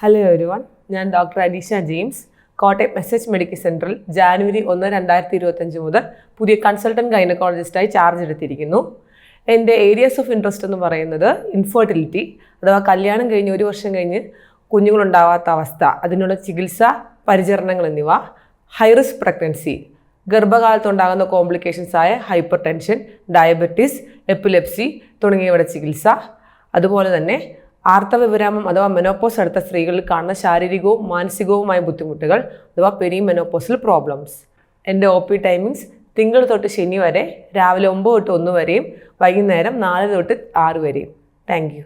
Hello everyone, ഞാൻ doctor Alisha James, Kottayam S medical സെൻറ്ററിൽ ജാനുവരി 1, 2025 മുതൽ പുതിയ കൺസൾട്ടൻറ്റ് ഗൈനക്കോളജിസ്റ്റായി ചാർജ് എടുത്തിരിക്കുന്നു. എൻ്റെ ഏരിയാസ് ഓഫ് ഇൻട്രസ്റ്റ് എന്ന് പറയുന്നത് ഇൻഫെർട്ടിലിറ്റി, അഥവാ കല്യാണം കഴിഞ്ഞ് 1 വർഷം കഴിഞ്ഞ് കുഞ്ഞുങ്ങളുണ്ടാവാത്ത അവസ്ഥ, അതിനുള്ള ചികിത്സ, പരിചരണങ്ങൾ എന്നിവ, ഹൈറിസ്ക് പ്രഗ്നൻസി, ഗർഭകാലത്തുണ്ടാകുന്ന കോംപ്ലിക്കേഷൻസ് ആയ ഹൈപ്പർ ടെൻഷൻ, ഡയബറ്റീസ്, എപ്പിലെപ്സി തുടങ്ങിയവയുടെ ചികിത്സ, അതുപോലെ തന്നെ ആർത്തവവിരാമം അഥവാ മെനോപോസ് അടുത്ത സ്ത്രീകളിൽ കാണുന്ന ശാരീരികവും മാനസികവുമായ ബുദ്ധിമുട്ടുകൾ അഥവാ പെരിമെനോപോസൽ പ്രോബ്ലംസ്. എൻ്റെ OP ടൈമിങ്സ് തിങ്കൾ തൊട്ട് ശനി വരെ രാവിലെ 9 തൊട്ട് 1 വരെയും വൈകുന്നേരം 4 തൊട്ട് 6 വരെയും. Thank you.